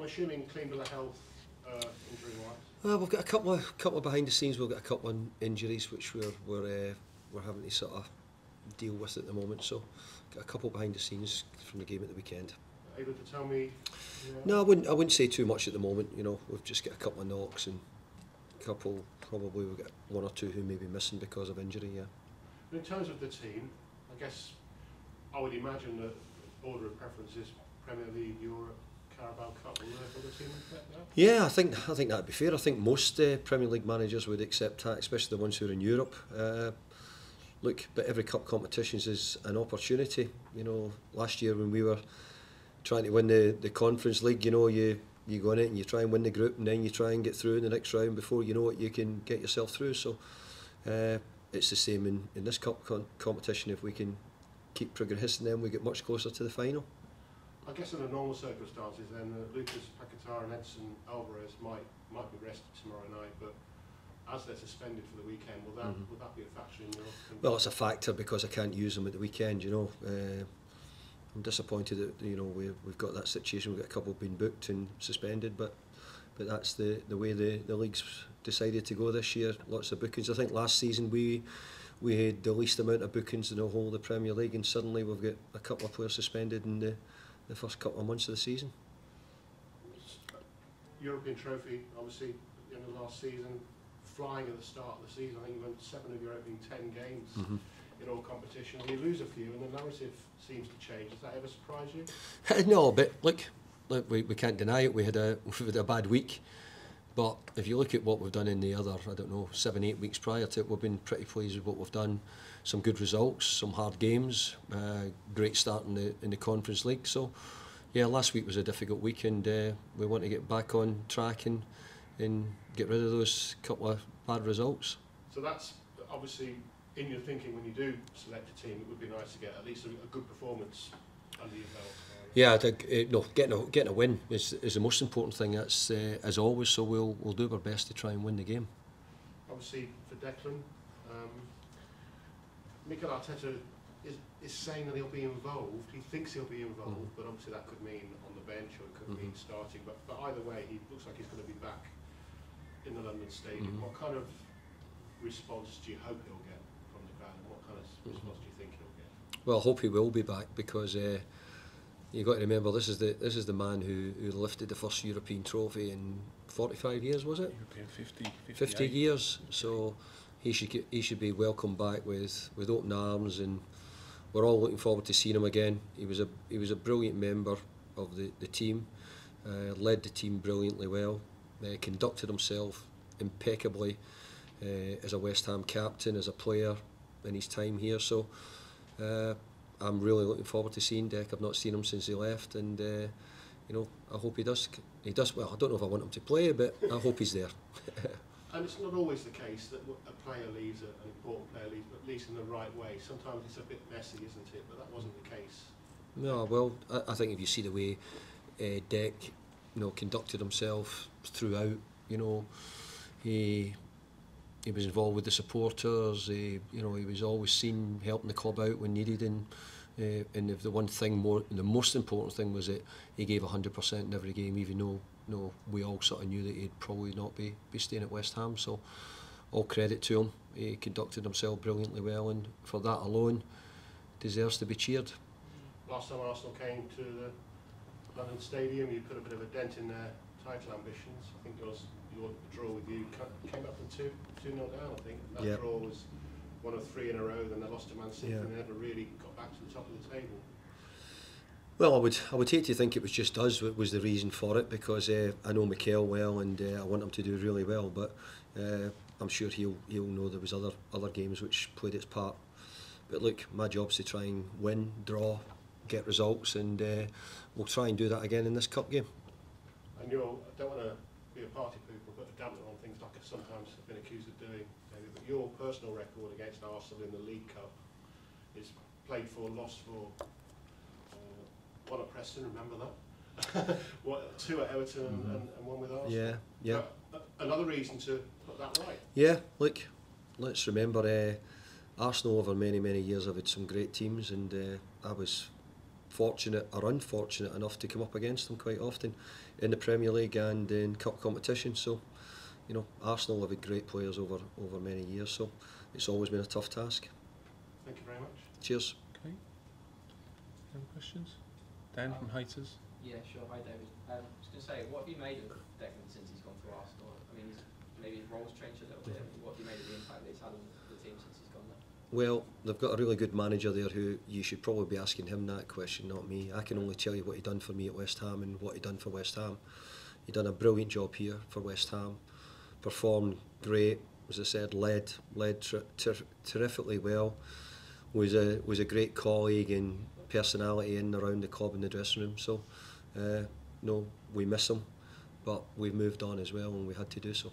assuming clean bill of health injury-wise? We've got a couple of behind the scenes. We've got a couple of injuries which we're having to sort of deal with at the moment. So, got a couple behind the scenes from the game at the weekend. Able to tell me? No, I wouldn't say too much at the moment. You know, we've just got a couple of knocks and a couple. Probably we've got one or two who may be missing because of injury. Yeah. In terms of the team, I guess I would imagine that order of preference is Premier League, Europe, Carabao Cup. Will there for the team affect that? Yeah, I think that'd be fair. I think most Premier League managers would accept that, especially the ones who are in Europe. Look, but every cup competitions is an opportunity. You know, last year when we were trying to win the Conference League, you know, you go in it and you try and win the group, and then you try and get through in the next round before you know it, you can get yourself through. So it's the same in this cup competition. If we can keep progressing, then we get much closer to the final. I guess in the normal circumstances, then Lucas, Paqueta and Alvarez might be rested tomorrow night, but as they're suspended for the weekend, will that be a factor in your? Well, it's a factor because I can't use them at the weekend. You know, I'm disappointed that we've got that situation. We've got a couple been booked and suspended, but that's the way the league's decided to go this year. Lots of bookings. I think last season we had the least amount of bookings in the whole of the Premier League, and suddenly we've got a couple of players suspended in the first couple of months of the season. European trophy, obviously, at the end of last season, flying at the start of the season. I think you won 7 of your opening 10 games in all competitions. You lose a few, and the narrative seems to change. Does that ever surprise you? No, but look, we can't deny it. We had a bad week, but if you look at what we've done in the other, 7-8 weeks prior to it, we've been pretty pleased with what we've done. Some good results, some hard games, great start in the Conference League. So, yeah, last week was a difficult week, and we want to get back on track and get rid of those couple of bad results. So that's obviously in your thinking when you do select a team. It would be nice to get at least a good performance under your belt. Yeah, I think getting a win is the most important thing. That's as always. So we'll do our best to try and win the game. Obviously for Declan, Mikel is saying that he'll be involved. He thinks he'll be involved, but obviously that could mean on the bench or it could mean starting. But either way, he looks like he's going to be back in the London Stadium. What kind of response do you hope he'll get from the crowd, and what kind of response do you think he'll get? Well, I hope he will be back, because you've got to remember this is the man who lifted the first European trophy in 45 years, was it? European 50 years. So he should be welcomed back with open arms, and we're all looking forward to seeing him again. He was a brilliant member of the team, led the team brilliantly well, conducted himself impeccably as a West Ham captain, as a player in his time here. So I'm really looking forward to seeing Dec. I've not seen him since he left, and I hope he does. Well, I don't know if I want him to play, but I hope he's there. And it's not always the case that a player leaves, an important player leaves, but at least in the right way. Sometimes it's a bit messy, isn't it? But that wasn't the case. No, well, I think if you see the way Dec, conducted himself throughout, he was involved with the supporters. He was always seen helping the club out when needed, and if the most important thing was that he gave 100% in every game, even though we all sort of knew that he'd probably not be staying at West Ham. So all credit to him. He conducted himself brilliantly well, and for that alone deserves to be cheered. Last time Arsenal came to the London Stadium, you put a bit of a dent in their title ambitions. I think your draw with you came up from 2-0 down, I think. That draw was one of 3 in a row, then they lost to Man City and they never really got back to the top of the table. Well, I would hate to think it was just us that was the reason for it, because I know Mikel well, and I want him to do really well, but I'm sure he'll know there was other games which played its part. But look, my job's to try and win, draw, get results, and we'll try and do that again in this cup game. And I don't want to be a party pooper, but a damper on things like I sometimes have been accused of doing, David, but your personal record against Arsenal in the League Cup is played for, lost for, one at Preston, remember that? 2 at Everton and 1 with Arsenal. Yeah. Another reason to put that right. Yeah, look, let's remember Arsenal over many years have had some great teams, and I was fortunate or unfortunate enough to come up against them quite often in the Premier League and in cup competition. So, you know, Arsenal have had great players over many years, so it's always been a tough task. Thank you very much. Cheers. Okay. Any questions? Dan from Haters. Yeah, sure. Hi, David. I was going to say, what have you made of Declan since he's gone to Arsenal? I mean, maybe his role's changed a little bit. What have you made of the impact that he's had on the team since he's gone there? Well, they've got a really good manager there who you should probably be asking him that question, not me. I can only tell you what he done for me at West Ham and what he done for West Ham. He done a brilliant job here for West Ham, performed great, as I said, led terrifically well, was a great colleague and personality in and around the club and the dressing room. So, no, we miss him, but we've moved on as well and we had to do so.